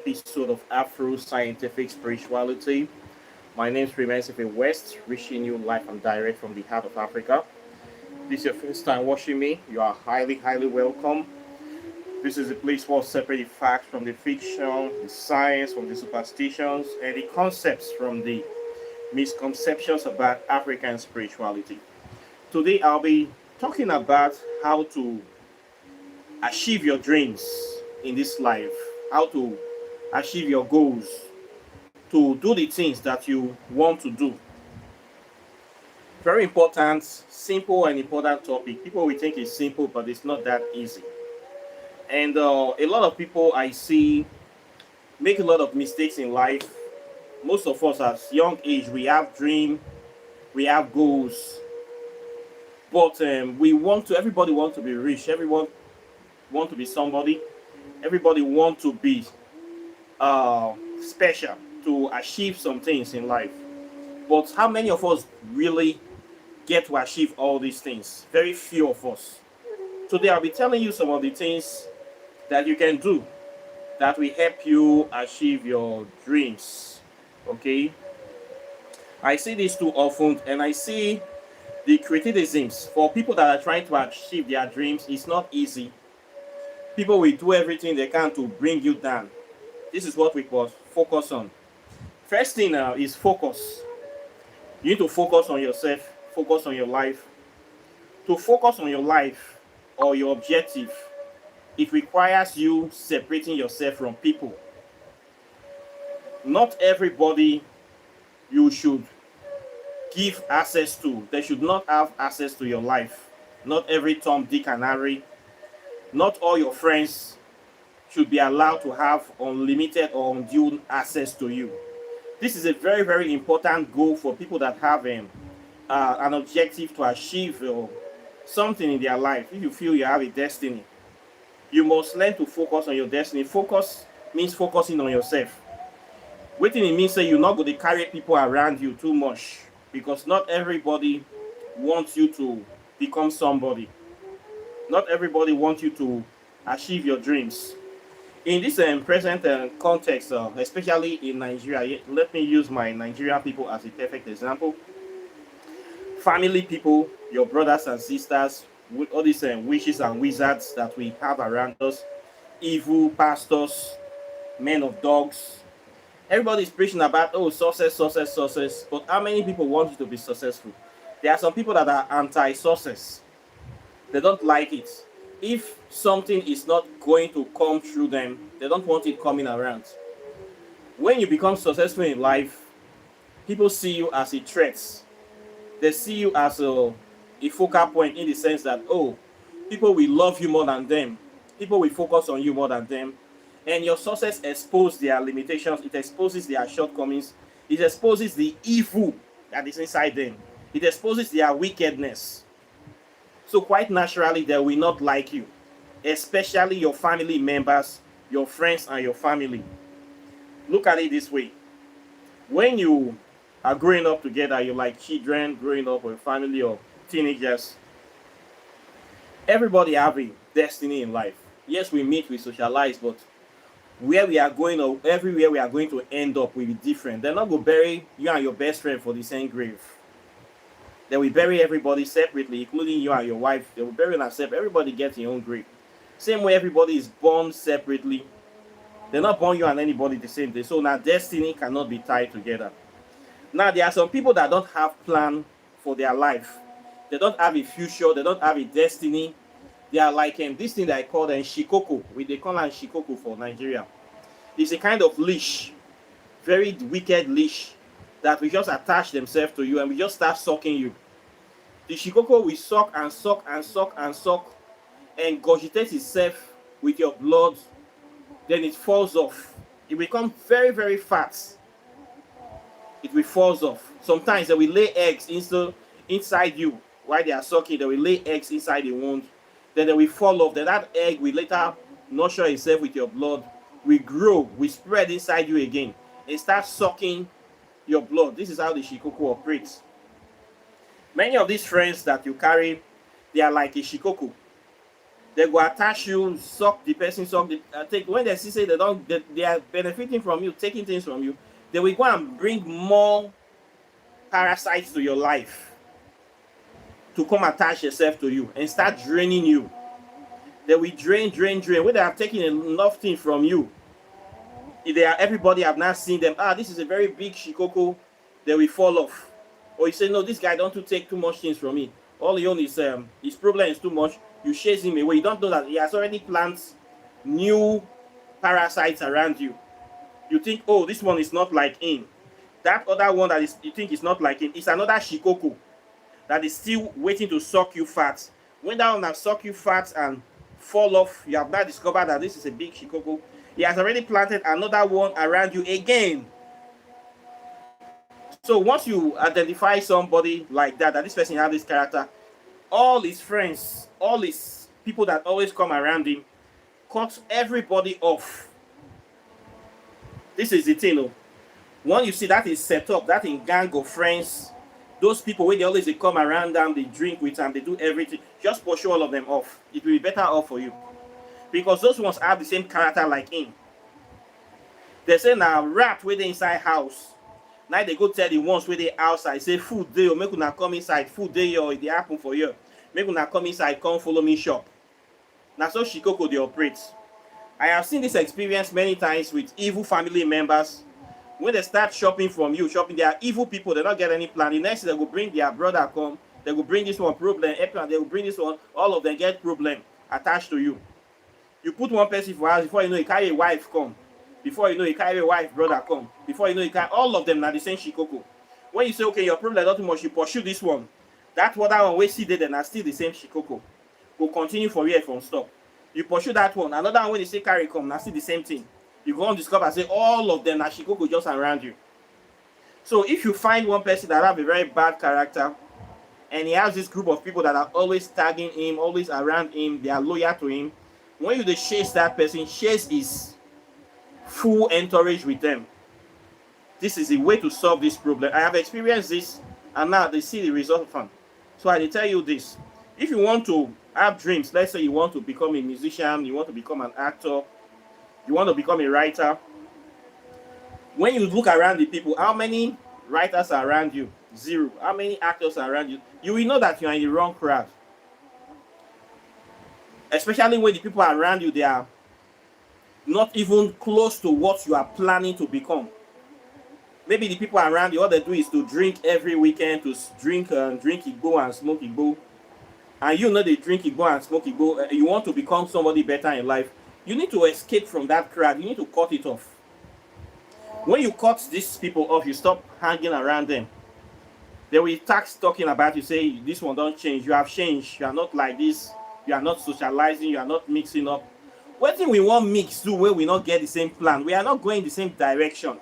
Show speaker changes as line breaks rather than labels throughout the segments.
episode of Afro Scientific Spirituality. My name is Remains West, wishing you live and direct from the heart of Africa. This is your first time watching me. You are highly welcome. This is a place where separate the facts from the fiction, the science from the superstitions, and the concepts from the misconceptions about African spirituality. Today, I'll be talking about how to achieve your dreams in this life, how to achieve your goals, to do the things that you want to do. Very important, simple and important topic. People will think it's simple, but it's not that easy. And a lot of people I see make a lot of mistakes in life. Most of us at young age, we have dreams, we have goals, but everybody wants to be rich, everyone want to be somebody, everybody want to be special, to achieve some things in life. But how many of us really get to achieve all these things? Very few of us. Today I'll be telling you some of the things that you can do that will help you achieve your dreams. Okay? I see this too often, and I see the criticisms for people that are trying to achieve their dreams. It's not easy. People will do everything they can to bring you down. This is what we must focus on. First thing now is focus. You need to focus on yourself, focus on your life. To focus on your life or your objective, it requires you separating yourself from people. Not everybody you should give access to. They should not have access to your life. Not every Tom, Dick, and Harry. Not all your friends should be allowed to have unlimited or undue access to you. This is a very important goal for people that have an objective to achieve something in their life. If you feel you have a destiny, you must learn to focus on your destiny. Focus means focusing on yourself. Waiting it means say you're not going to carry people around you too much, because not everybody wants you to become somebody. Not everybody wants you to achieve your dreams. In this present context, especially in Nigeria, let me use my Nigerian people as a perfect example. Family people, your brothers and sisters, with all these witches and wizards that we have around us, evil pastors, men of dogs. Everybody is preaching about, oh, success. But how many people want you to be successful? There are some people that are anti-success. They don't like it. If something is not going to come through them, they don't want it coming around. When you become successful in life, people see you as a threat. They see you as a focal point, in the sense that, oh, people will love you more than them. People will focus on you more than them. And your success exposes their limitations. It exposes their shortcomings. It exposes the evil that is inside them. It exposes their wickedness. So quite naturally, they will not like you, especially your family members, your friends, and your family. Look at it this way. When you are growing up together, you're like children growing up with family or teenagers. Everybody have a destiny in life. Yes, we meet, we socialize, but where we are going or everywhere we are going to end up will be different. They're not going to bury you and your best friend for the same grave. They will bury everybody separately, including you and your wife. They will bury them separately. Everybody gets their own grave. Same way everybody is born separately. They're not born you and anybody the same day. So now destiny cannot be tied together. Now there are some people that don't have plan for their life. They don't have a future. They don't have a destiny. They are like this thing that I call them shikoko. They call them shikoko for Nigeria. It's a kind of leash, very wicked leash, that will just attach themselves to you and we just start sucking you. The shikoko will suck and cogitate itself with your blood. Then it falls off. It becomes very fat. It will fall off. Sometimes they will lay eggs inside you while they are sucking. They will lay eggs inside the wound. Then they will fall off. Then that egg will later nurture itself with your blood, will grow, will spread inside you again, and start sucking your blood. This is how the shikoko operates. Many of these friends that you carry, they are like a shikoko. They go attach you, suck the person, suck the take. When they see say they are benefiting from you, taking things from you, they will go and bring more parasites to your life to come attach yourself to you and start draining you. They will drain. When they have taken enough things from you, if they are everybody have not seen them, this is a very big shikoko, they will fall off. Or you say, no, this guy don't take too much things from me. All he owns is his problem is too much. You chase him away. You don't know that he has already planted new parasites around you. You think, oh, this one is not like him. That other one that is you think is not like him is another shikoko that is still waiting to suck you fat. When that one has suck you fat and fall off, you have now discovered that this is a big shikoko. He has already planted another one around you again. So once you identify somebody like that this person has this character, all his friends, all his people that always come around him, cut everybody off. This is the thing. When you see that is set up, that in gang of friends, those people where they always they come around them, they drink with them, they do everything, just pursue all of them off. It will be better off for you. Because those ones have the same character like him. They say now rat where they inside house. Now they go tell the ones where they outside, say food day, or make una come inside, food day, or it happen for you. Make una come inside, come follow me shop. Now so shikoko they operate. I have seen this experience many times with evil family members. When they start shopping from you, they are evil people, they don't get any plan. The next they will bring their brother come, they will bring this one problem, they will bring this one, all of them get problem attached to you. You put one person for house, before you know you carry a wife come. Before you know you carry a wife, brother come. Before you know you carry all of them now the same shikoko. When you say, okay, your problem is not too much, you pursue this one. That other one we see there, then are still the same shikoko. Will continue for years from stop. You pursue that one. Another one when you say carry come, now still the same thing. You go on discover and say all of them are shikoko just around you. So if you find one person that have a very bad character, and he has this group of people that are always tagging him, always around him, they are loyal to him. When you chase that person, chase his full entourage with them. This is a way to solve this problem. I have experienced this, and now they see the result from. So I tell you this: if you want to have dreams, let's say you want to become a musician, you want to become an actor, you want to become a writer. When you look around the people, how many writers are around you? Zero. How many actors are around you? You will know that you are in the wrong crowd. Especially when the people around you, they are not even close to what you are planning to become. Maybe the people around you, all they do is to drink every weekend, to drink Igbo and smoke Igbo. And you know they drink Igbo and smoke Igbo. You want to become somebody better in life. You need to escape from that crowd. You need to cut it off. When you cut these people off, you stop hanging around them. They will start talking about you, say, this one don't change. You have changed. You are not like this. You are not socializing. You are not mixing up. What thing we want mix do when we not get the same plan? We are not going the same direction.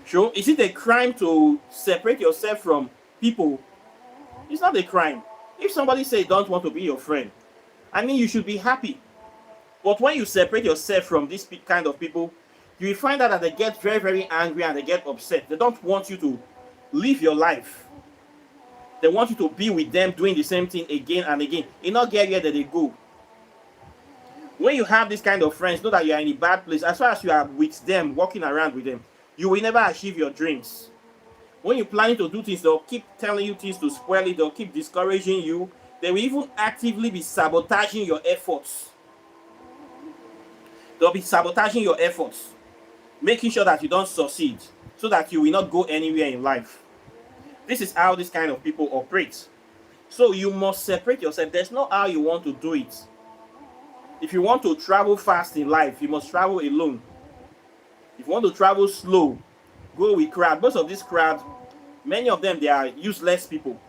Sure, is it a crime to separate yourself from people? It's not a crime. If somebody say don't want to be your friend, I mean you should be happy. But when you separate yourself from this kind of people, you will find out that they get very, very angry and they get upset. They don't want you to live your life. They want you to be with them doing the same thing again and again. You not get where they go. When you have this kind of friends, know that you are in a bad place. As far as you are with them, walking around with them, you will never achieve your dreams. When you're planning to do things, they'll keep telling you things to spoil it. They'll keep discouraging you. They will even actively be sabotaging your efforts. They'll be sabotaging your efforts, making sure that you don't succeed, so that you will not go anywhere in life. This is how this kind of people operate. So you must separate yourself. There's no how you want to do it. If you want to travel fast in life, you must travel alone. If you want to travel slow, go with crowd. Most of this crowd, many of them, they are useless people.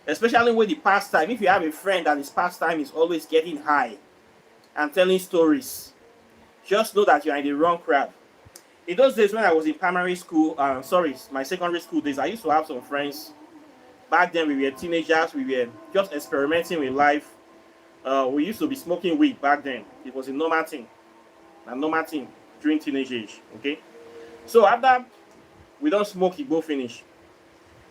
Especially with the pastime. If you have a friend that his pastime is always getting high and telling stories, just know that you are in the wrong crowd. In those days when I was in primary school, my secondary school days, I used to have some friends. Back then we were teenagers, we were just experimenting with life. We used to be smoking weed back then. It was a normal thing during teenage age. Okay, so after we don't smoke, Igbo finish.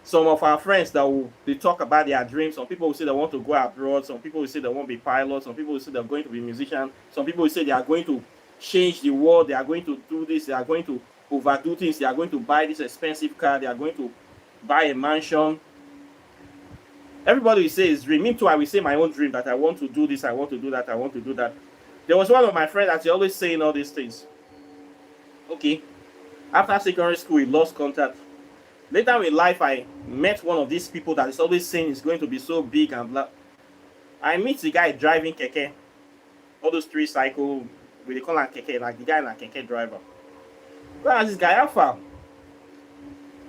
Some of our friends they talk about their dreams. Some people will say they want to go abroad. Some people will say they want to be pilots. Some people will say they're going to be musicians. Some people will say they are going to change the world. They are going to do this. They are going to overdo things. They are going to buy this expensive car. They are going to buy a mansion. Everybody will say his dream. Me too, I will say my own dream, that I want to do this, I want to do that, I want to do that. There was one of my friends that he always saying all these things. Okay. After secondary school, he lost contact. Later in life, I met one of these people that is always saying it's going to be so big and blah. I meet the guy driving keke. All those 3-cycle, they call it keke, like the guy in a keke driver. Go ask this guy, how far?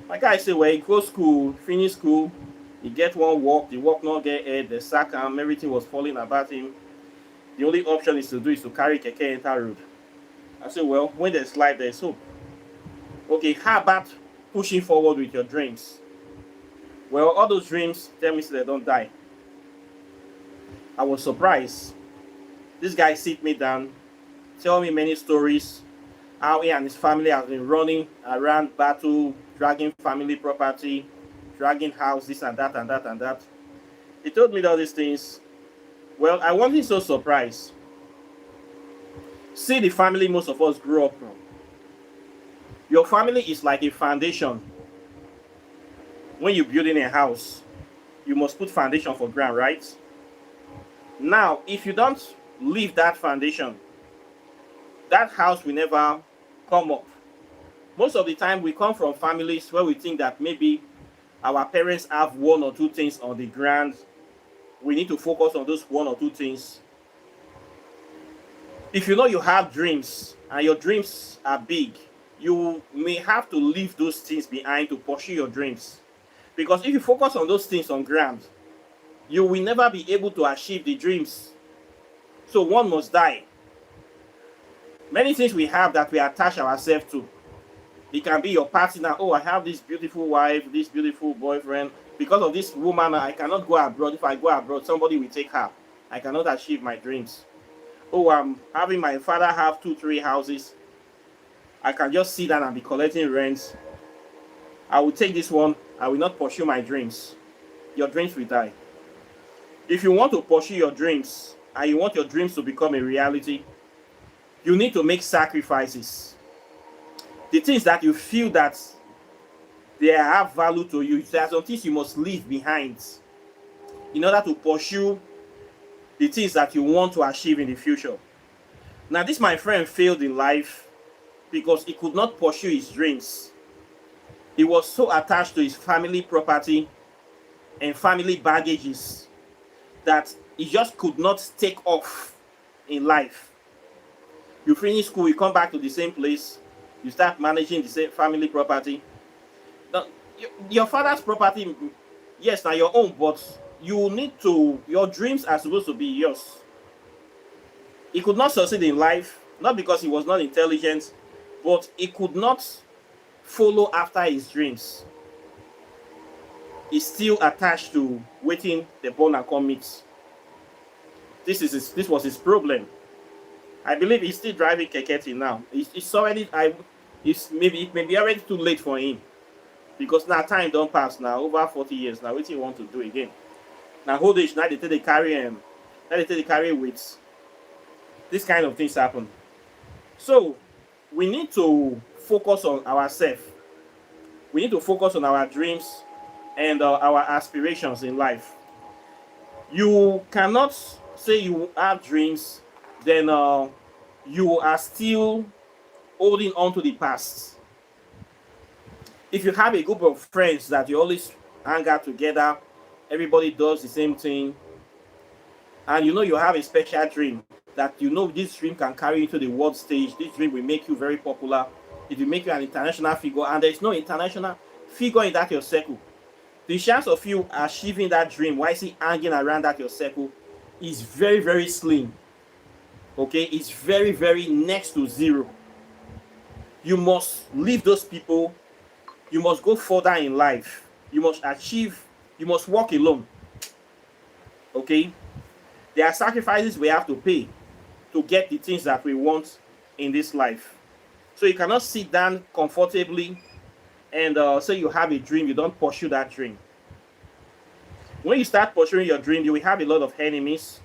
My guy say, well, he go school, finish school, he get one work, the work not get aid, the sack him, everything was falling about him. The only option is to carry keke enter road. I say, well, when there's life, there's hope. Okay, how about pushing forward with your dreams? Well, all those dreams, tell me so they don't die. I was surprised. This guy sit me down, tell me many stories, how he and his family have been running around battle, dragging family property, dragging house, this and that and that and that. He told me all these things. Well, I wasn't so surprised. See the family most of us grew up from. Your family is like a foundation. When you're building a house, you must put foundation for ground, right? Now, if you don't leave that foundation, that house will never come up. Most of the time, we come from families where we think that maybe our parents have 1 or 2 things on the ground. We need to focus on those 1 or 2 things. If you know you have dreams and your dreams are big, you may have to leave those things behind to pursue your dreams. Because if you focus on those things on ground, you will never be able to achieve the dreams. So one must die. Many things we have that we attach ourselves to. It can be your partner. Oh, I have this beautiful wife, this beautiful boyfriend. Because of this woman, I cannot go abroad. If I go abroad, somebody will take her. I cannot achieve my dreams. Oh, I'm having my father have 2, 3 houses. I can just sit down and be collecting rents. I will take this one. I will not pursue my dreams. Your dreams will die. If you want to pursue your dreams and you want your dreams to become a reality, you need to make sacrifices. The things that you feel that they have value to you, there are some things you must leave behind in order to pursue the things that you want to achieve in the future. Now, this my friend failed in life because he could not pursue his dreams. He was so attached to his family property and family baggages that he just could not take off in life. You finish school, you come back to the same place, you start managing the same family property. Now, your father's property, yes, now your own, but you need to, your dreams are supposed to be yours. He could not succeed in life, not because he was not intelligent, but he could not follow after his dreams. He's still attached to waiting the ball and come meet. This was his problem. I believe he's still driving keke till now. It's already, it may be already too late for him. Because now time don't pass now, over 40 years now, what do you want to do again? Now old age, now they take the carry weights. This kind of things happen. So we need to focus on ourselves. We need to focus on our dreams and our aspirations in life. You cannot say you have dreams, then you are still holding on to the past. If you have a group of friends that you always hang out together, everybody does the same thing, and you know you have a special dream, that you know this dream can carry you to the world stage, this dream will make you very popular, it will make you an international figure, and there is no international figure in that your circle. The chance of you achieving that dream while still hanging around that your circle is very, very slim. Okay, it's very, very next to zero. You must leave those people. You must go further in life. You must achieve. You must walk alone. Okay, there are sacrifices we have to pay to get the things that we want in this life. So you cannot sit down comfortably and say you have a dream, you don't pursue that dream. When you start pursuing your dream, you will have a lot of enemies.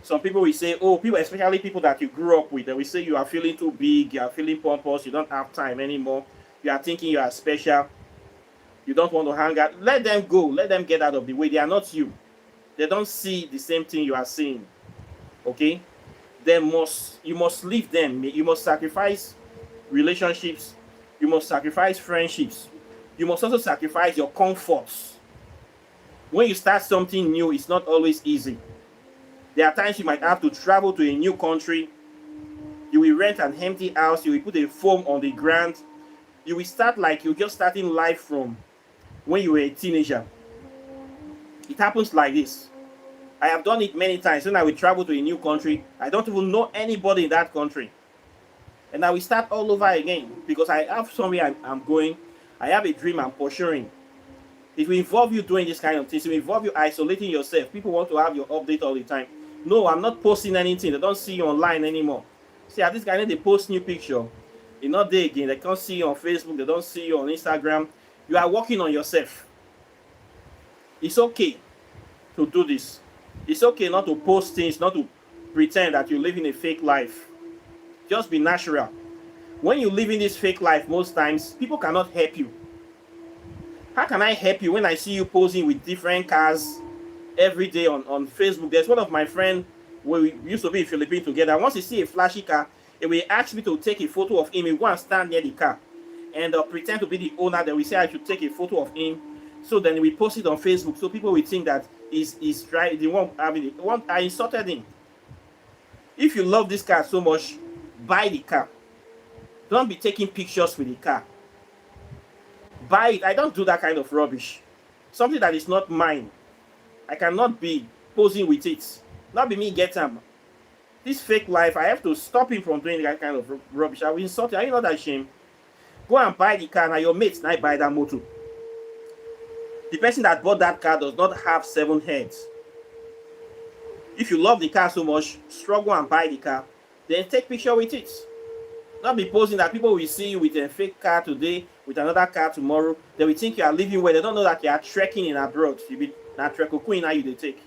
Some people will say, oh, people, especially people that you grew up with, they will say you are feeling too big, you are feeling pompous, you don't have time anymore, you are thinking you are special, you don't want to hang out. Let them go, let them get out of the way. They are not you. They don't see the same thing you are seeing. Okay? You must leave them. You must sacrifice relationships. You must sacrifice friendships. You must also sacrifice your comforts. When you start something new, it's not always easy. There are times you might have to travel to a new country. You will rent an empty house. You will put a foam on the ground. You will start like you're just starting life from when you were a teenager. It happens like this. I have done it many times. When I will travel to a new country, I don't even know anybody in that country. And I will start all over again because I have somewhere I'm going. I have a dream I'm pursuing. It will involve you doing this kind of things. It will involve you isolating yourself. People want to have your update all the time. No, I'm not posting anything. They don't see you online anymore. See, at this guy, they post new picture. You're not there again. They can't see you on Facebook. They don't see you on Instagram. You are working on yourself. It's okay to do this. It's okay not to post things, not to pretend that you're living a fake life. Just be natural. When you live in this fake life, most times, people cannot help you. How can I help you when I see you posing with different cars every day on Facebook? There's one of my friends where we used to be in Philippines together. Once he see a flashy car, he will ask me to take a photo of him. He will go and stand near the car and pretend to be the owner. Then we say I should take a photo of him. So then we post it on Facebook. So people will think that he's the one having it. One, I insulted him. If you love this car so much, buy the car. Don't be taking pictures with the car. Buy it. I don't do that kind of rubbish. Something that is not mine. I cannot be posing with it. Not be me get them. This fake life, I have to stop him from doing that kind of rubbish. I will insult you. Are you not ashamed? Go and buy the car. Now your mates now buy that motor. The person that bought that car does not have 7 heads. If you love the car so much, struggle and buy the car. Then take picture with it. Not be posing that people will see you with a fake car today, with another car tomorrow. They will think you are living where they don't know that you are trekking in abroad. You be not trek queen now you they take.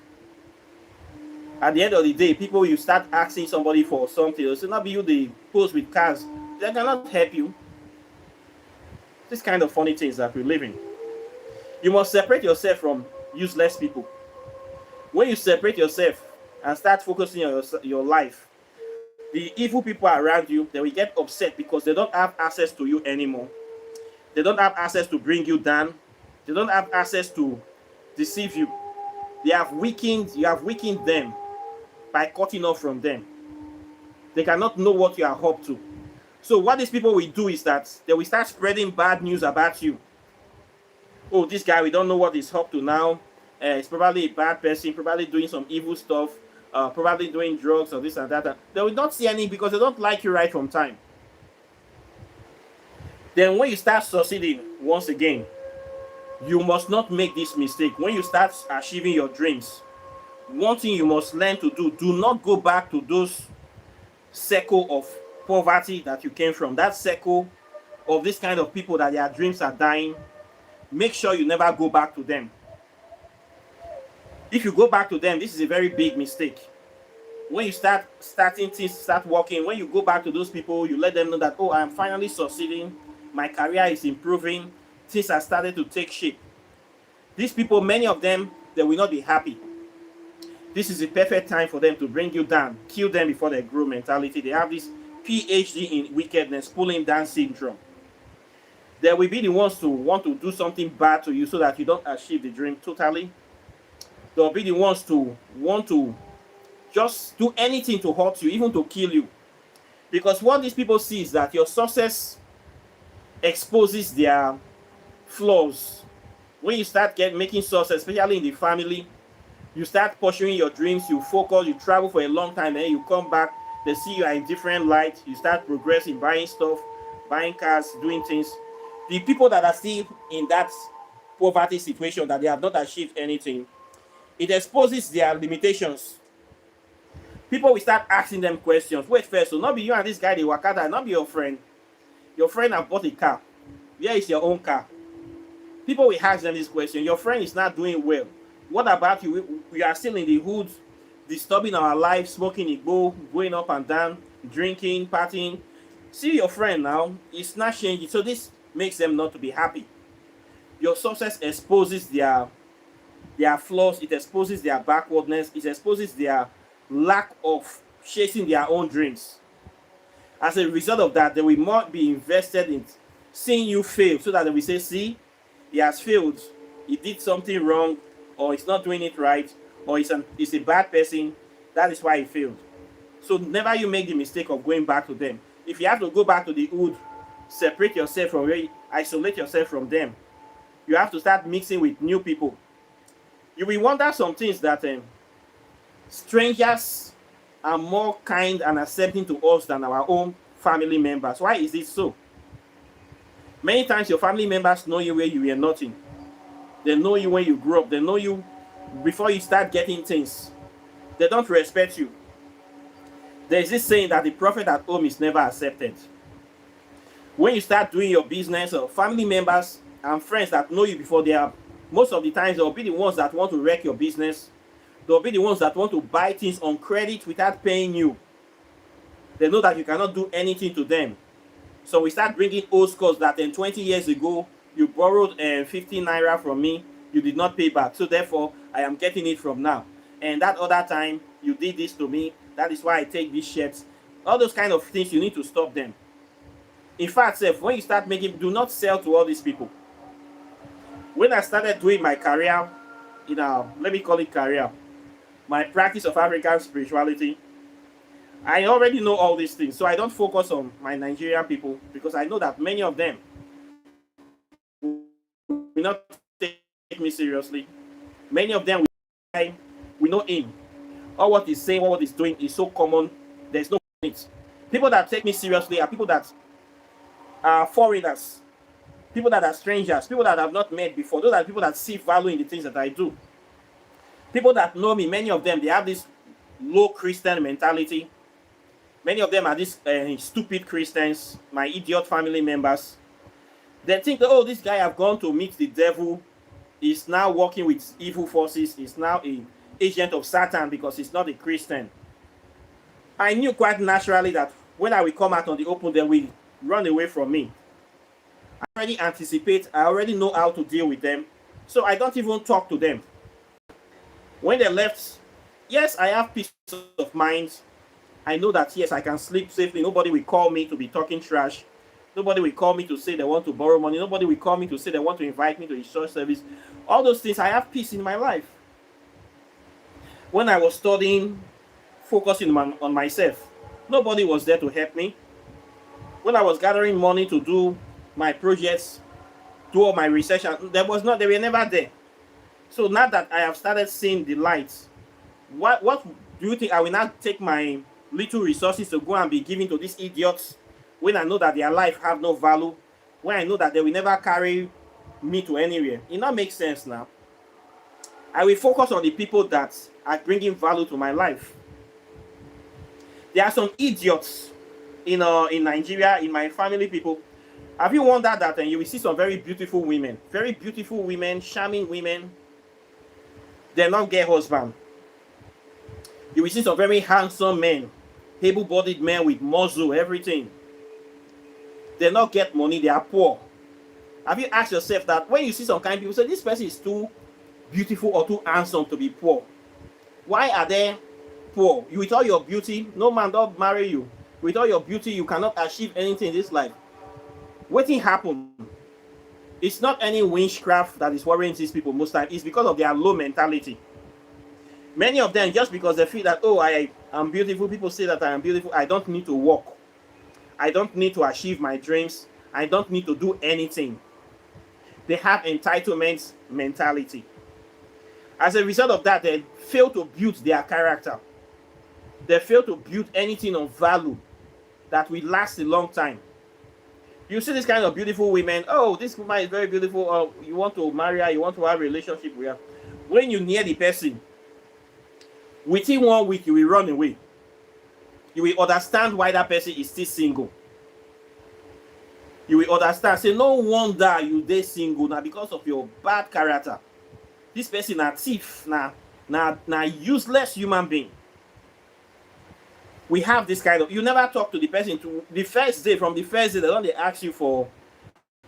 At the end of the day, people you start asking somebody for something. They'll say, not be you they pose with cars. They cannot help you. This kind of funny things that we live in. You must separate yourself from useless people. When you separate yourself and start focusing on your life, the evil people around you, they will get upset because they don't have access to you anymore. They don't have access to bring you down. They don't have access to deceive you. You have weakened them by cutting off from them. They cannot know what you are up to. So what these people will do is that they will start spreading bad news about you. Oh, this guy, we don't know what he's up to now. He's probably a bad person, probably doing some evil stuff, probably doing drugs or this and that. They will not see any because they don't like you right from time. Then when you start succeeding once again, you must not make this mistake. When you start achieving your dreams, one thing you must learn to do not go back to those circle of poverty that you came from, that circle of this kind of people that their dreams are dying. Make sure you never go back to them. If you go back to them, this is a very big mistake. When you starting things, start working, when you go back to those people, you let them know that, oh, I'm finally succeeding, my career is improving, things are starting to take shape. These people, many of them, they will not be happy. This is the perfect time for them to bring you down, kill them before they grow mentality. They have this PhD in wickedness, pulling down syndrome. They will be the ones to want to do something bad to you so that you don't achieve the dream totally. They'll be the ones to want to just do anything to hurt you, even to kill you. Because what these people see is that your success exposes their flaws. When you start making success, especially in the family, you start pursuing your dreams, you focus, you travel for a long time, then you come back, they see you are in different light, you start progressing, buying stuff, buying cars, doing things. The people that are still in that poverty situation, that they have not achieved anything, it exposes their limitations. People will start asking them questions. Wait first, so not be you and this guy they work out, not be your friend. Your friend have bought a car. Where is your own car? People will ask them this question. Your friend is not doing well. What about you? We are still in the hood, disturbing our life, smoking igbo, going up and down, drinking, partying. See your friend now, it's not changing. So this makes them not to be happy. Your success exposes their flaws, it exposes their backwardness, it exposes their lack of chasing their own dreams. As a result of that, they will more be invested in seeing you fail so that they will say, see, he has failed, he did something wrong, or he's not doing it right, or he's a bad person, that is why he failed. So never you make the mistake of going back to them. If you have to go back to the hood, separate yourself from where, isolate yourself from them. You have to start mixing with new people. You will wonder some things that strangers are more kind and accepting to us than our own family members. Why is it so? Many times your family members know you where you were nothing. They know you when you grew up. They know you before you start getting things. They don't respect you. There is this saying that the prophet at home is never accepted. When you start doing your business, or family members and friends that know you before, they are most of the times they'll be the ones that want to wreck your business. They'll be the ones that want to buy things on credit without paying you. They know that you cannot do anything to them. So we start bringing old scores that 20 years ago you borrowed 15 naira from me, you did not pay back. So therefore, I am getting it from now. And that other time you did this to me, that is why I take these shirts. All those kind of things, you need to stop them. In fact, when you start making, do not sell to all these people. When I started doing my career, let me call it career, my practice of African spirituality, I already know all these things. So I don't focus on my Nigerian people because I know that many of them will not take me seriously. Many of them we know him. All what he's saying, what he's doing is so common. There's no point. People that take me seriously are people that are foreigners, people that are strangers, people that I've not met before. Those are people that see value in the things that I do. People that know me, many of them, they have this low Christian mentality. Many of them are these stupid Christians, my idiot family members. They think that, oh, this guy have gone to meet the devil. He's now working with evil forces. He's now an agent of Satan because he's not a Christian. I knew quite naturally that when I will come out on the open, they will run away from me. I already anticipate. I already know how to deal with them. So I don't even talk to them. When they left, yes, I have peace of mind. I know that, yes, I can sleep safely. Nobody will call me to be talking trash. Nobody will call me to say they want to borrow money. Nobody will call me to say they want to invite me to a church service. All those things, I have peace in my life. When I was studying, focusing on myself, nobody was there to help me. When I was gathering money to do my projects, do all my research, they were never there. So now that I have started seeing the light, what do you think I will not take my little resources to go and be giving to these idiots when I know that their life have no value, when I know that they will never carry me to anywhere? It not makes sense now. I will focus on the people that are bringing value to my life. There are some idiots in Nigeria, in my family people. Have you wondered that you will see some very beautiful women, charming women, they not get husband. You will see some very handsome men, able-bodied men with muscle, everything. They not get money, they are poor. Have you asked yourself that when you see some kind of people say this person is too beautiful or too handsome to be poor? Why are they poor? You, with all your beauty, no man don't marry you. With all your beauty, you cannot achieve anything in this life. What thing happen? It's not any witchcraft that is worrying these people most times. It's because of their low mentality. Many of them, just because they feel that, oh, I am beautiful, people say that I am beautiful, I don't need to work. I don't need to achieve my dreams. I don't need to do anything. They have entitlement mentality. As a result of that, they fail to build their character. They fail to build anything of value that will last a long time. You see this kind of beautiful women, oh, this woman is very beautiful, oh, you want to marry her, you want to have a relationship with her. When you near the person, within 1 week, you will run away. You will understand why that person is still single. You will understand. Say, no wonder you dey single now because of your bad character. This person na thief, na useless human being. We have this kind of, you never talk to the person to the first day. From the first day, they don't, they ask you for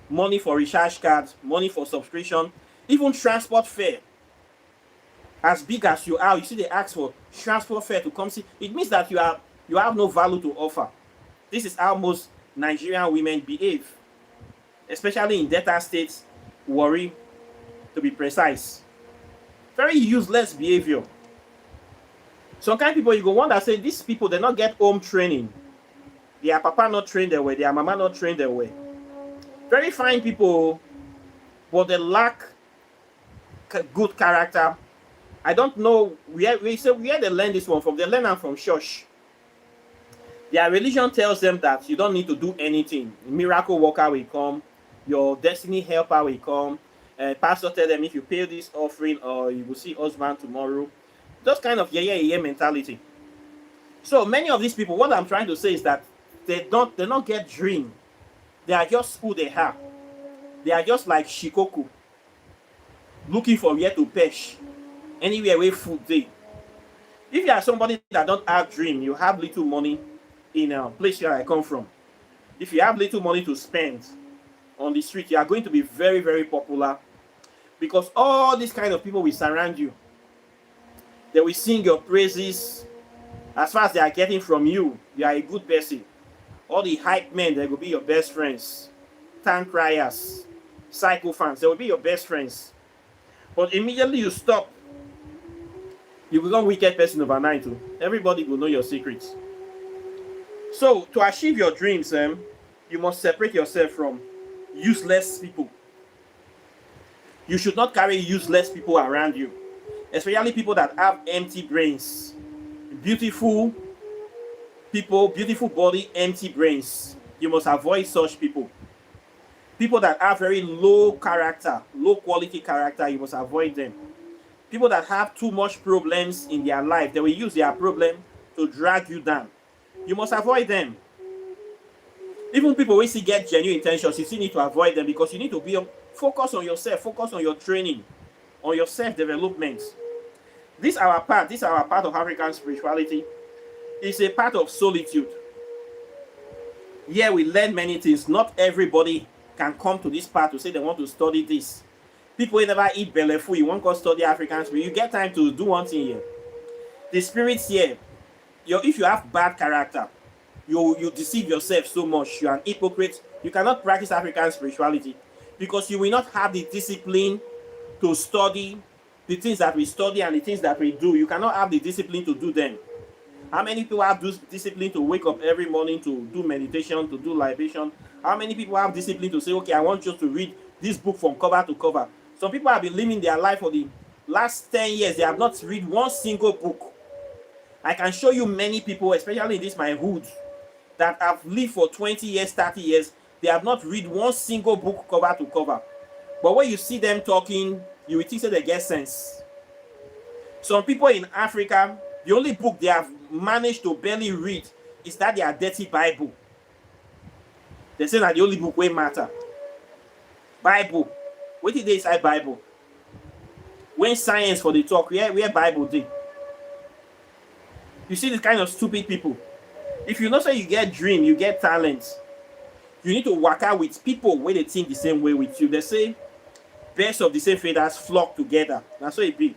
money for recharge cards, money for subscription, even transport fare. As big as you are, you see they ask for transport fare to come see. It means that you have no value to offer. This is how most Nigerian women behave, especially in Delta states, Warri, to be precise. Very useless behavior. Some kind of people, you go wonder, say these people, they not get home training. Their papa not trained their way, their mama not trained their way. Very fine people, but they lack good character. I don't know where they learn this one from. They learn them from church. Their religion tells them that you don't need to do anything. Miracle worker will come, your destiny helper will come. Pastor tell them, if you pay this offering, or you will see husband tomorrow. Those kind of yeah mentality. So many of these people, what I'm trying to say is that they don't get dream. They are just who they are. They are just like Shikoku, looking for where to perch, anywhere where food day. If you are somebody that don't have dream, you have little money in a place where I come from. If you have little money to spend on the street, you are going to be very, very popular, because all these kind of people will surround you. They will sing your praises. As far as they are getting from you, you are a good person. All the hype men, they will be your best friends. Tank criers, psycho fans, they will be your best friends. But immediately you stop, you become a wicked person overnight too. Everybody will know your secrets. So to achieve your dreams, you must separate yourself from useless people. You should not carry useless people around you, especially people that have empty brains. Beautiful people, beautiful body, empty brains. You must avoid such people. People that have very low character, low quality character, you must avoid them. People that have too much problems in their life, they will use their problem to drag you down. You must avoid them. Even people who still get genuine intentions, you still need to avoid them, because you need to be focus on yourself, focus on your training, on your self-development. This our part of African spirituality. It's a part of solitude. Here we learn many things. Not everybody can come to this part to say they want to study this. People who never eat belleful, you want to study African spirit, you get time to do one thing here. The spirits here, if you have bad character, you deceive yourself so much, you are an hypocrite, you cannot practice African spirituality, because you will not have the discipline to study the things that we study and the things that we do. You cannot have the discipline to do them. How many people have this discipline to wake up every morning to do meditation, to do libation? How many people have discipline to say, okay, I want you to read this book from cover to cover? Some people have been living their life for the last 10 years. They have not read one single book. I can show you many people, especially in this my hood, that have lived for 20 years, 30 years. They have not read one single book cover to cover. But when you see them talking, you will think that they get sense. Some people in Africa, the only book they have managed to barely read is that their dirty Bible. They say that the only book wey matter. Bible. Wetin dey inside Bible? When science for the talk, where Bible dey? You see this kind of stupid people. If you know say you get dream, you get talent, you need to work out with people where they think the same way with you. They say birds of the same feathers flock together. That's what it be.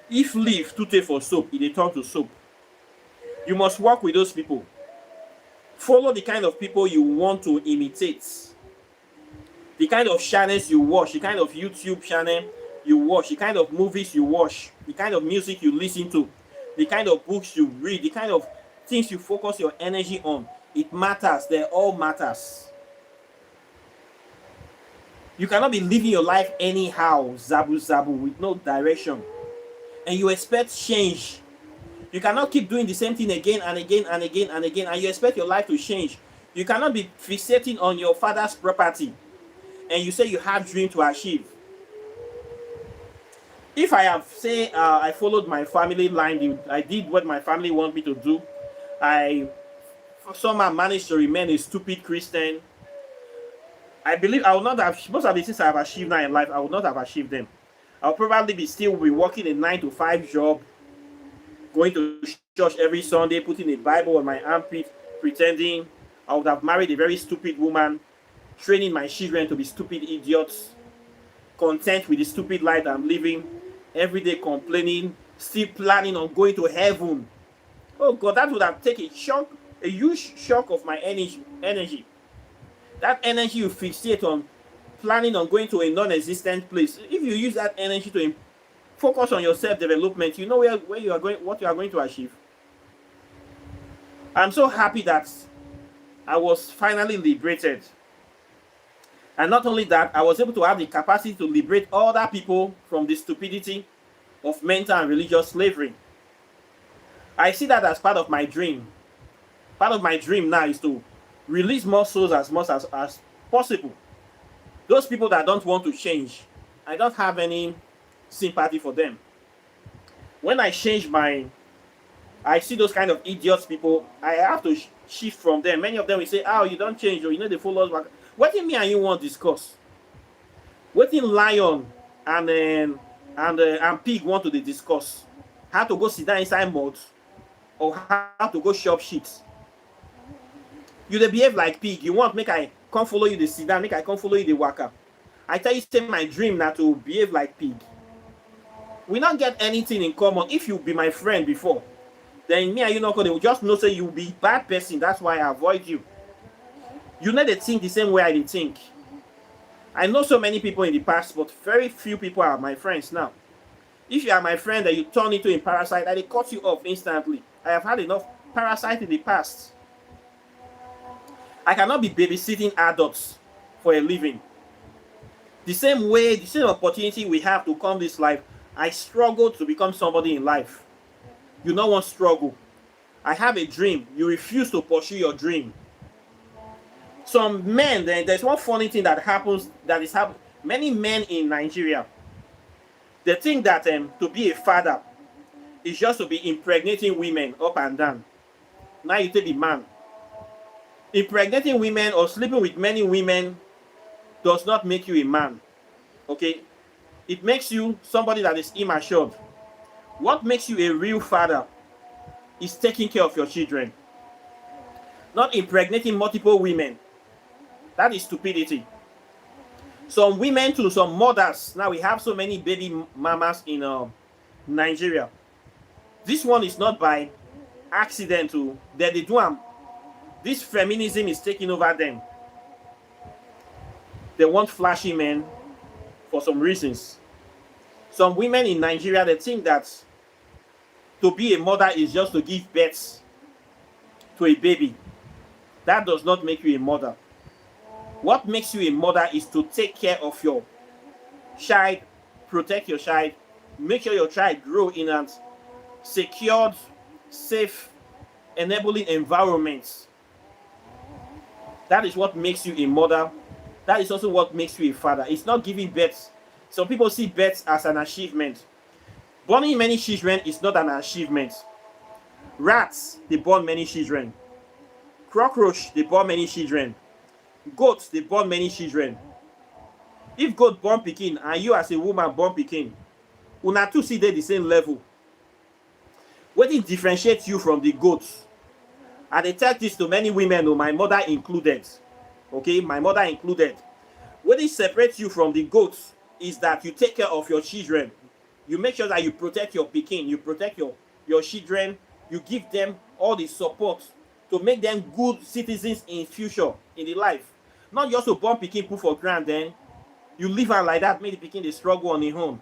If leaf too tey for soap, it dey turn to soap. You must work with those people. Follow the kind of people you want to imitate. The kind of channels you watch, the kind of YouTube channel you watch, the kind of movies you watch, the kind of music you listen to, the kind of books you read, the kind of things you focus your energy on. It matters. They all matters. You cannot be living your life anyhow, zabu zabu, with no direction, and you expect change. You cannot keep doing the same thing again and again and again and again, and you expect your life to change. You cannot be fixating on your father's property and you say you have dream to achieve. If I have I followed my family line, I did what my family want me to do, I somehow managed to remain a stupid Christian, I believe I will not have most of the things I have achieved now in life. I will not have achieved them. I'll probably be working a 9 to 5 job, going to church every Sunday, putting a Bible on my armpit, pretending I would have married a very stupid woman, training my children to be stupid idiots, content with the stupid life I'm living, every day complaining, still planning on going to heaven. Oh God, that would have taken a huge shock of my energy. That energy you fixate on planning on going to a non-existent place. If you use that energy to focus on your self-development, you know where you are going, what you are going to achieve. I'm so happy that I was finally liberated. And not only that, I was able to have the capacity to liberate other people from the stupidity of mental and religious slavery. I see that as part of my dream. Part of my dream now is to release more souls as much as possible. Those people that don't want to change, I don't have any sympathy for them. When I see those kind of idiots people, I have to shift from them. Many of them will say, oh, you don't change, or you know they follow us back. What do me and you want to discuss? What in lion and pig want to discuss? How to go sit down inside mud, or how to go shop shit? You dey behave like pig. You want make I come follow you the sit down, make I come follow you the waka. I tell you, say my dream now to behave like pig. We not get anything in common. If you be my friend before, then me and you not going to just know say you be bad person. That's why I avoid you. You know they think the same way I think. I know so many people in the past, but very few people are my friends now. If you are my friend and you turn into a parasite, I will cut you off instantly. I have had enough parasite in the past. I cannot be babysitting adults for a living. The same way, the same opportunity we have to come this life, I struggle to become somebody in life. You don't want struggle. I have a dream. You refuse to pursue your dream. Some men, there's one funny thing that is happening. Many men in Nigeria, they think that to be a father is just to be impregnating women up and down. Now you take the man. Impregnating women or sleeping with many women does not make you a man. Okay? It makes you somebody that is immature. What makes you a real father is taking care of your children. Not impregnating multiple women. That is stupidity. Some women too, some mothers. Now we have so many baby mamas in Nigeria. This one is not by accident. That they do. This feminism is taking over them. They want flashy men for some reasons. Some women in Nigeria, they think that to be a mother is just to give birth to a baby. That does not make you a mother. What makes you a mother is to take care of your child, protect your child, make sure your child grow in a secured, safe, enabling environment. That is what makes you a mother. That is also what makes you a father. It's not giving birth. Some people see birth as an achievement. Born many children is not an achievement. Rats, they born many children. Cockroach, they born many children. Goats, they born many children. If goat born pikin and you as a woman born pikin, una two see they the same level. What differentiates you from the goats? And I tell this to many women, my mother included. Okay, my mother included. What separates you from the goats is that you take care of your children. You make sure that you protect your pikin, you protect your children, you give them all the support to make them good citizens in future, in the life. Not just to born pikin put for ground, then you leave her like that, make the pikin they struggle on his own.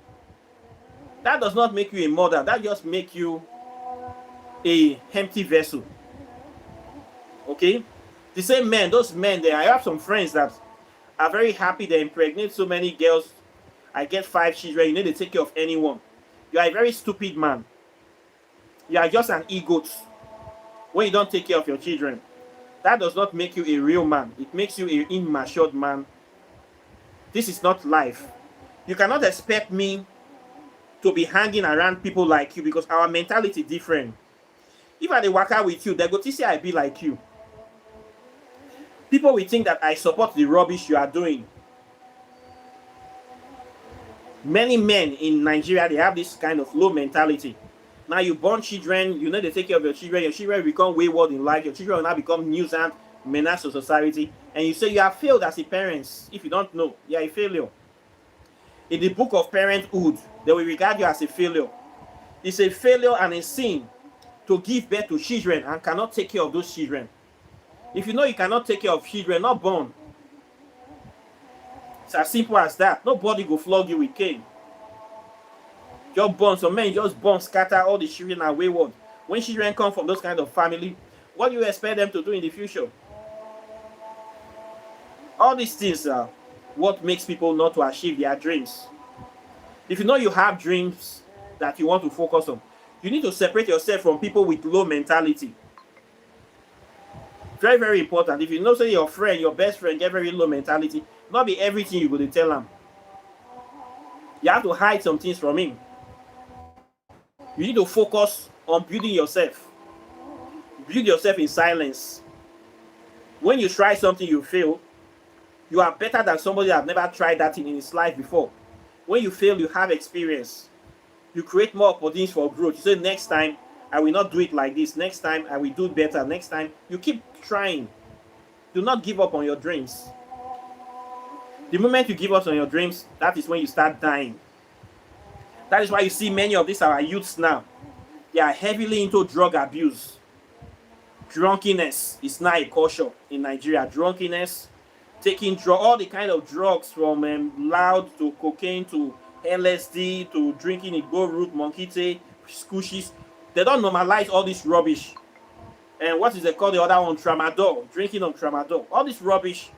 That does not make you a mother. That just make you a empty vessel. Okay? The same men, those men there, I have some friends that are very happy they impregnate so many girls. I get 5 children, you need to take care of anyone. You are a very stupid man. You are just an egot when you don't take care of your children. That does not make you a real man. It makes you an immature man. This is not life. You cannot expect me to be hanging around people like you because our mentality is different. If I dey work out with you, they go to say I be like you. People will think that I support the rubbish you are doing. Many men in Nigeria, they have this kind of low mentality. Now you born children, you know they take care of your children become wayward in life, your children will now become nuisance, menace to society, and you say you have failed as a parent. If you don't know, you are a failure. In the book of parenthood, they will regard you as a failure. It's a failure and a sin to give birth to children and cannot take care of those children. If you know you cannot take care of children, not born. It's as simple as that. Nobody go flog you with cane. Just born. Some men just born, scatter, all the children are wayward. When children come from those kind of family, what do you expect them to do in the future? All these things are what makes people not to achieve their dreams. If you know you have dreams that you want to focus on, you need to separate yourself from people with low mentality. Very, very important. If you know, say your friend, your best friend, get very low mentality, not be everything you go to tell him. You have to hide some things from him. You need to focus on building yourself. Build yourself in silence. When you try something, you fail. You are better than somebody that have never tried that thing in his life before. When you fail, you have experience. You create more opportunities for growth. You say, next time, I will not do it like this. Next time, I will do it better. Next time, you keep trying. Do not give up on your dreams. The moment you give up on your dreams, that is when you start dying. That is why you see many of these our youths now. They are heavily into drug abuse. Drunkenness is now a culture in Nigeria. Drunkenness, taking all the kind of drugs from loud to cocaine to LSD to drinking Igbo root, monkite, squishes. They don't normalize all this rubbish. And what is it called? The other one, tramadol. Drinking of tramadol. All this rubbish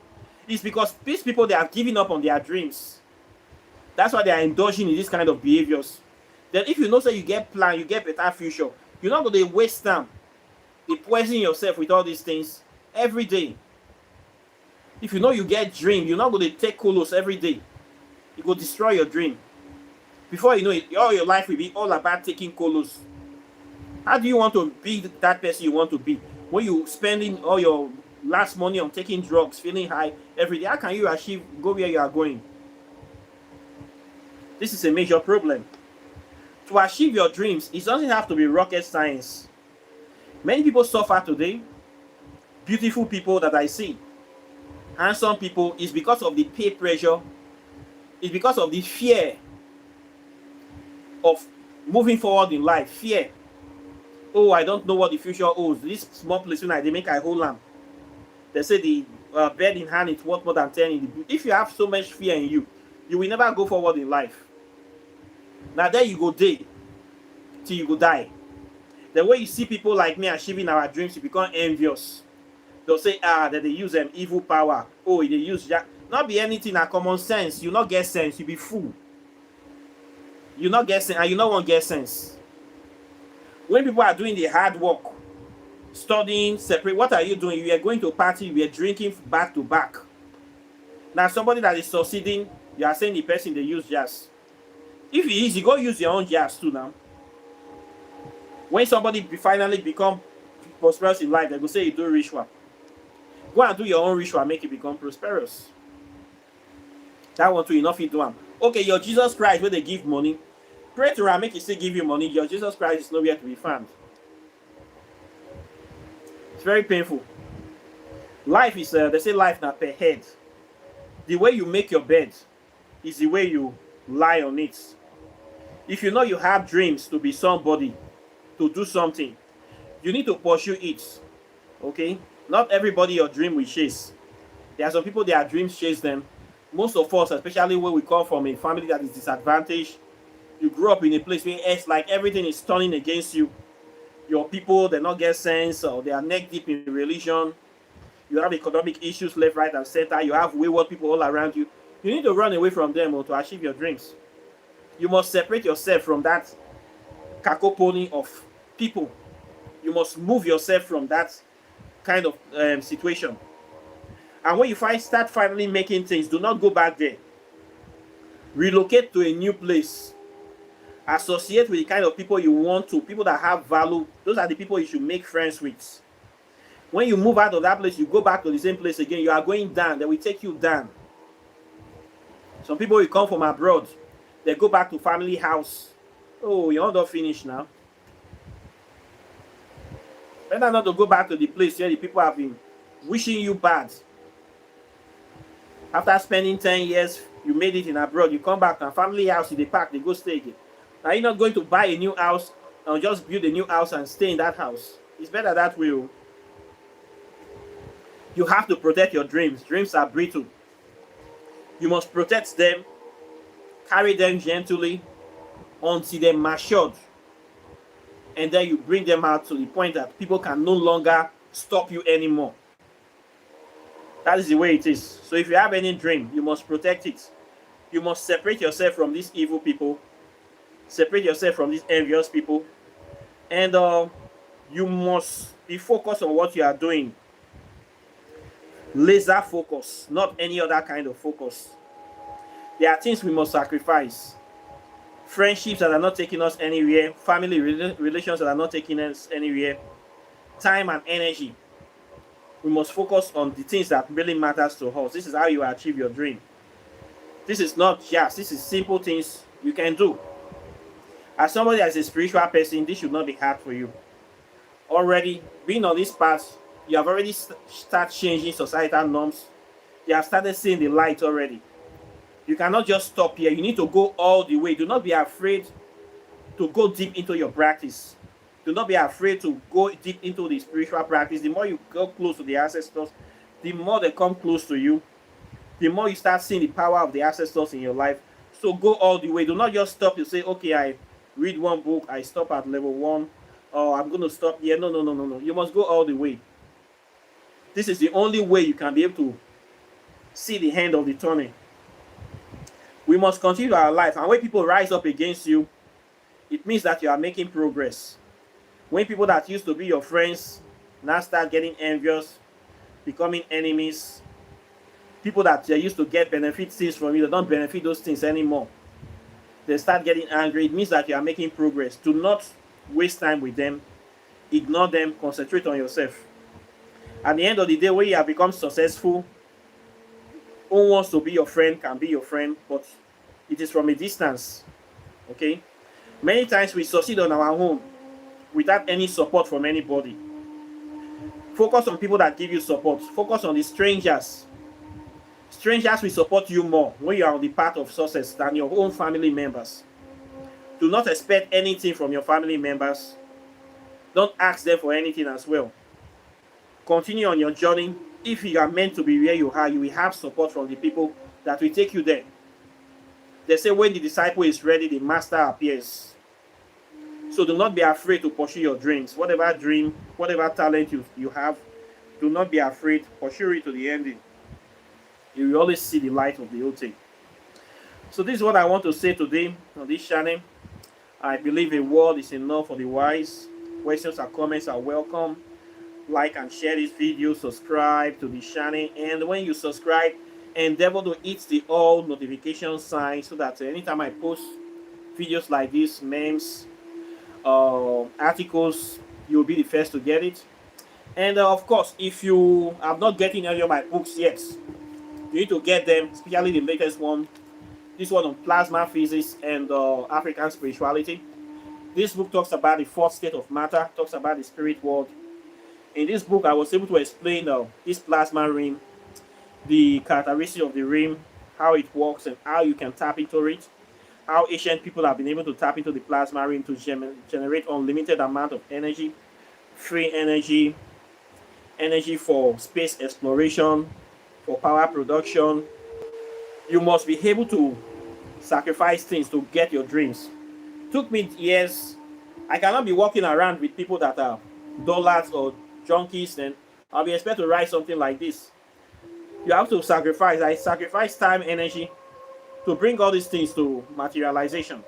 is because these people, they are giving up on their dreams. That's why they are indulging in this kind of behaviors. Then if you know say you get plan, you get better future, you're not going to waste time. You poison yourself with all these things every day. If you know you get dream, you're not going to take colos every day. You go destroy your dream. Before you know it, all your life will be all about taking colos. How do you want to be that person you want to be? When you spending all your last money on taking drugs, feeling high every day, how can you go where you are going? This is a major problem. To achieve your dreams, it doesn't have to be rocket science. Many people suffer today. Beautiful people that I see, handsome people, is because of the peer pressure. It's because of the fear of moving forward in life. Fear. Oh, I don't know what the future holds. This small place when they make I hold on. They say the bird in hand is worth more than 10 in the bush. If you have so much fear in you, you will never go forward in life. Now there you go day till you go die. The way you see people like me achieving our dreams, you become envious. They'll say, that they use evil power. Oh, they use that. Not be anything a common sense. You not get sense, you be fool. You not get sense, and you not want get sense. When people are doing the hard work, studying, separate, what are you doing? You are going to party, you are drinking back to back. Now somebody that is succeeding, you are saying the person they use jazz. If it is, you go use your own jazz too now. When somebody finally become prosperous in life, they go say you do ritual. Go and do your own ritual, make it become prosperous. That one too, enough you do them. Okay, your Jesus Christ, where they give money, pray to him, make it still give you money. Your Jesus Christ is nowhere to be found. It's very painful. Life is, they say life not per head. The way you make your bed is the way you lie on it. If you know you have dreams to be somebody, to do something, you need to pursue it. Okay? Not everybody your dream will chase. There are some people their dreams chase them. Most of us, especially when we come from a family that is disadvantaged, you grew up in a place where it's like everything is turning against you. Your people, they not get sense, or they are neck deep in religion. You have economic issues left, right, and center. You have wayward people all around you. You need to run away from them or to achieve your dreams. You must separate yourself from that cacophony of people. You must move yourself from that kind of situation. And when you start finally making things, do not go back there. Relocate to a new place. Associate with the kind of people you want to, people that have value. Those are the people you should make friends with. When you move out of that place, you go back to the same place again. You are going down. They will take you down. Some people will come from abroad. They go back to family house. Oh, you're not finished now. Better not to go back to the place where the people have been wishing you bad. After spending 10 years, you made it in abroad. You come back and family house in the park, they go stay again. Now you're not going to buy a new house or just build a new house and stay in that house. It's better that way. You have to protect your dreams. Dreams are brittle. You must protect them, carry them gently until they're matured. And then you bring them out to the point that people can no longer stop you anymore. That is the way it is. So if you have any dream, you must protect it. You must separate yourself from these evil people. Separate yourself from these envious people. And you must be focused on what you are doing. Laser focus, not any other kind of focus. There are things we must sacrifice. Friendships that are not taking us anywhere. Family relations that are not taking us anywhere. Time and energy. We must focus on the things that really matters to us. This is how you achieve your dream. This is not just, this is simple things you can do. As somebody that is a spiritual person, this should not be hard for you. Already, being on this path, you have already started changing societal norms. You have started seeing the light already. You cannot just stop here. You need to go all the way. Do not be afraid to go deep into your practice. Do not be afraid to go deep into the spiritual practice. The more you go close to the ancestors, the more they come close to you. The more you start seeing the power of the ancestors in your life. So go all the way. Do not just stop. You say, okay, I read one book. I stop at level 1. Or I'm going to stop here. No. You must go all the way. This is the only way you can be able to see the end of the tunnel. We must continue our life. And when people rise up against you, it means that you are making progress. When people that used to be your friends now start getting envious, becoming enemies, people that used to get benefit things from you, they don't benefit those things anymore. They start getting angry. It means that you are making progress. Do not waste time with them. Ignore them. Concentrate on yourself. At the end of the day, when you have become successful, who wants to be your friend can be your friend, but it is from a distance. Okay? Many times we succeed on our own without any support from anybody. Focus on people that give you support. Focus on the strangers. Strangers will support you more when you are on the path of success than your own family members. Do not expect anything from your family members. Don't ask them for anything as well. Continue on your journey. If you are meant to be where you are, you will have support from the people that will take you there. They say when the disciple is ready, the master appears. So do not be afraid to pursue your dreams. Whatever dream, whatever talent you have, do not be afraid. Pursue it to the ending. You will always see the light of the whole thing. So this is what I want to say today on this channel. I believe a word is enough for the wise. Questions or comments are welcome. Like and share this video. Subscribe to the channel. And when you subscribe, endeavor to hit the all notification sign so that anytime I post videos like this, memes, articles, you'll be the first to get it. And of course, if you have not gotten any of my books yet, you need to get them, especially the latest one. This one on plasma physics and African spirituality. This book talks about the fourth state of matter, talks about the spirit world. In this book, I was able to explain this plasma ring, the characteristics of the ring, how it works and how you can tap into it, how ancient people have been able to tap into the plasma ring to generate unlimited amount of energy, free energy, energy for space exploration, for power production. You must be able to sacrifice things to get your dreams. Took me years. I cannot be walking around with people that are dullards or junkies and I'll be expected to write something like this. You have to sacrifice. I sacrifice time, energy to bring all these things to materialization.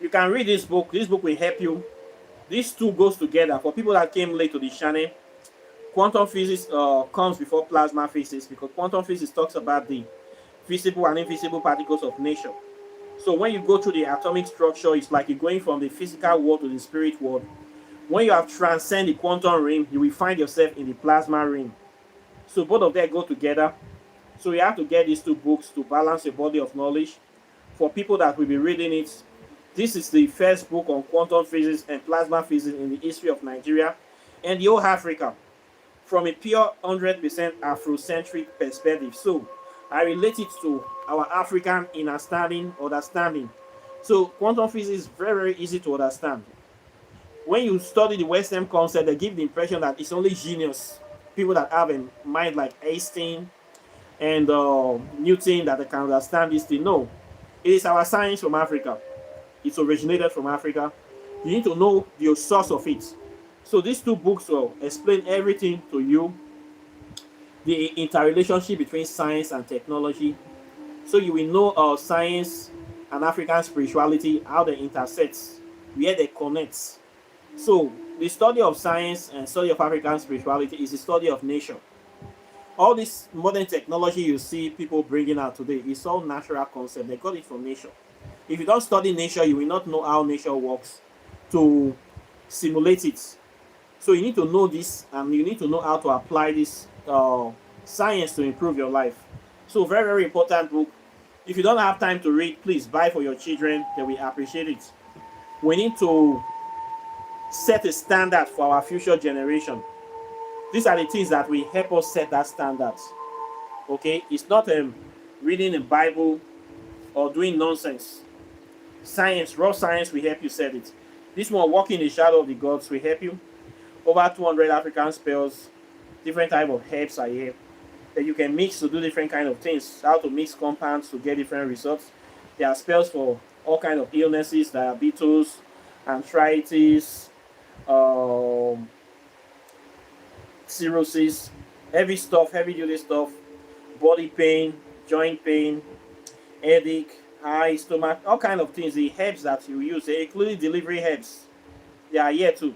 You can read this book. This book will help you. These two goes together. For people that came late to the channel, quantum physics comes before plasma physics because quantum physics talks about the visible and invisible particles of nature. So when you go through the atomic structure, it's like you're going from the physical world to the spirit world. When you have transcended the quantum realm, you will find yourself in the plasma realm. So both of them go together. So you have to get these two books to balance your body of knowledge. For people that will be reading it, this is the first book on quantum physics and plasma physics in the history of Nigeria and the whole Africa from a pure 100% Afrocentric perspective. So I relate it to our African understanding. So quantum physics is very, very easy to understand. When you study the Western concept, they give the impression that it's only genius, people that have a mind like Einstein and Newton that they can understand this thing. No, it is our science from Africa. It's originated from Africa. You need to know the source of it. So these two books will explain everything to you, the interrelationship between science and technology. So you will know science and African spirituality, how they intersect, where they connect. So the study of science and study of African spirituality is the study of nature. All this modern technology you see people bringing out today is all natural concept. They got it from nature. If you don't study nature, you will not know how nature works to simulate it. So you need to know this, and you need to know how to apply this science to improve your life. So very, very important book. If you don't have time to read, please buy for your children. They will appreciate it. We need to set a standard for our future generation. These are the things that will help us set that standard. Okay, it's not reading the Bible or doing nonsense. Science, raw science will help you set it. This one, walking in the shadow of the gods, will help you. Over 200 African spells, different type of herbs are here that you can mix to do different kind of things. How to mix compounds to get different results. There are spells for all kind of illnesses, diabetes, arthritis, cirrhosis, heavy stuff, heavy duty stuff, body pain, joint pain, headache, high stomach, all kind of things. The herbs that you use, including delivery herbs, they are here too.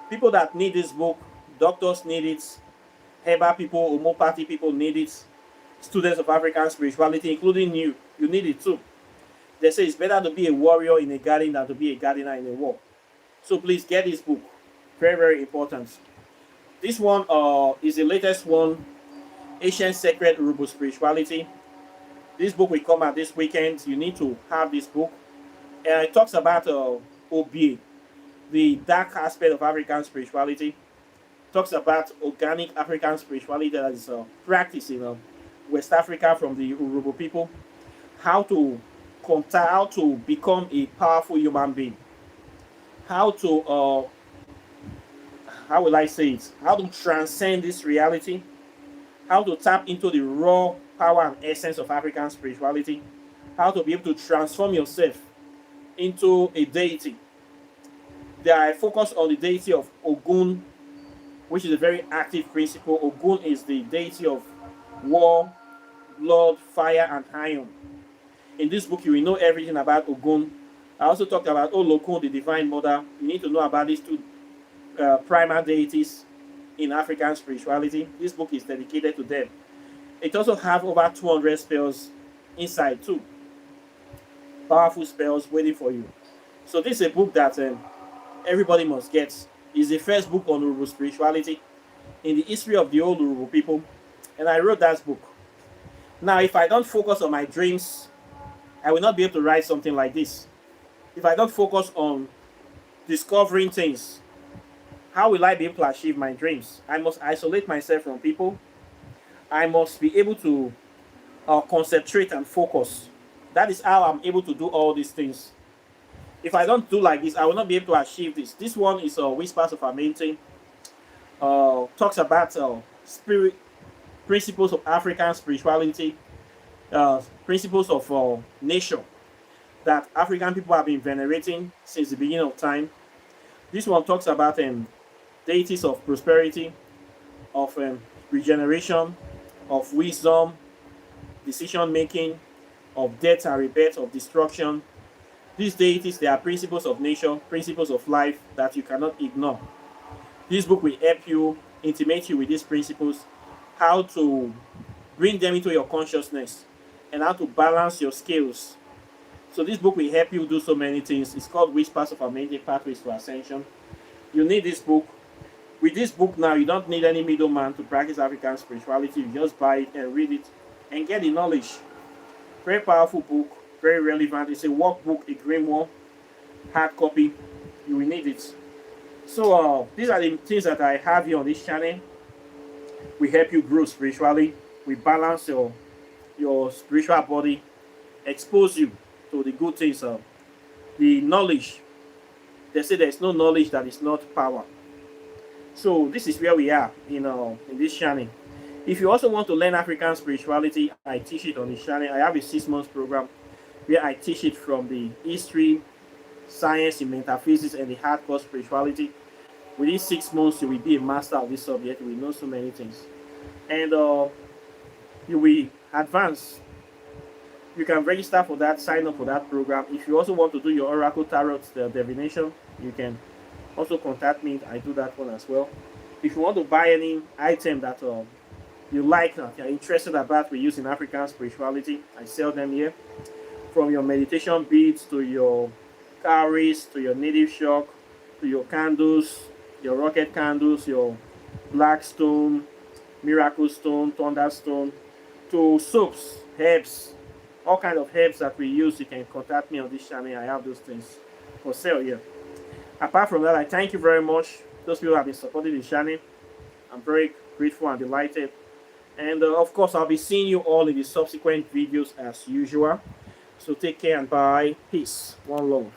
People that need this book, doctors need it, herbal people, homeopathy people need it, students of African spirituality, including you need it too. They say it's better to be a warrior in a garden than to be a gardener in a war. So please get this book. Very, very important. This one is the latest one, Ancient Sacred Urubu Spirituality. This book will come out this weekend. You need to have this book. It talks about OBA, the dark aspect of African spirituality. Talks about organic African spirituality that is practiced in West Africa from the Urubu people. How to how to become a powerful human being. How to how will I say it? How to transcend this reality. How to tap into the raw power and essence of African spirituality. How to be able to transform yourself into a deity. They are focused on the deity of Ogun, which is a very active principle. Ogun is the deity of war, blood, fire, and iron. In this book, you will know everything about Ogun. I also talked about Olokun, the Divine Mother. You need to know about these two primal deities in African spirituality. This book is dedicated to them. It also has over 200 spells inside too. Powerful spells waiting for you. So this is a book that everybody must get. It's the first book on Urubu spirituality in the history of the old Urubu people. And I wrote that book. Now, if I don't focus on my dreams, I will not be able to write something like this. If I don't focus on discovering things, how will I be able to achieve my dreams? I must isolate myself from people. I must be able to concentrate and focus. That is how I'm able to do all these things. If I don't do like this, I will not be able to achieve this. This one is Whispers of a Mountain. Talks about spirit principles of African spirituality, principles of nature that African people have been venerating since the beginning of time. This one talks about deities of prosperity, of regeneration, of wisdom, decision making, of death and rebirth, of destruction. These deities, they are principles of nature, principles of life that you cannot ignore. This book will help you, intimate you with these principles, how to bring them into your consciousness, and how to balance your skills. So this book will help you do so many things. It's called Whispers of Amazing Pathways to Ascension. You need this book. With this book now, you don't need any middleman to practice African spirituality. You just buy it and read it and get the knowledge. Very powerful book, very relevant. It's a workbook, a grimoire, hard copy. You will need it. So these are the things that I have here on this channel. We help you grow spiritually. We balance your spiritual body, expose you to the good things of the knowledge. They say there is no knowledge that is not power. So this is where we are in this channel. If you also want to learn African spirituality, I teach it on this channel. I have a 6-month program where I teach it from the history, science, in metaphysics, and the hardcore spirituality. Within 6 months, you will be a master of this subject. You will know so many things, and you will advance. You can register for that, sign up for that program. If you also want to do your oracle tarot divination, you can also contact me. I do that one as well. If you want to buy any item that you like, that you're interested about, we use in African spirituality, I sell them here. From your meditation beads to your cowries, to your native shock, to your candles, your rocket candles, your black stone, miracle stone, thunder stone, to soaps, herbs, all kind of herbs that we use. You can contact me on this channel. I have those things for sale here. Apart from that, I thank you very much. Those people have been supporting the channel. I'm very grateful and delighted. And of course, I'll be seeing you all in the subsequent videos as usual. So take care and bye. Peace. One love.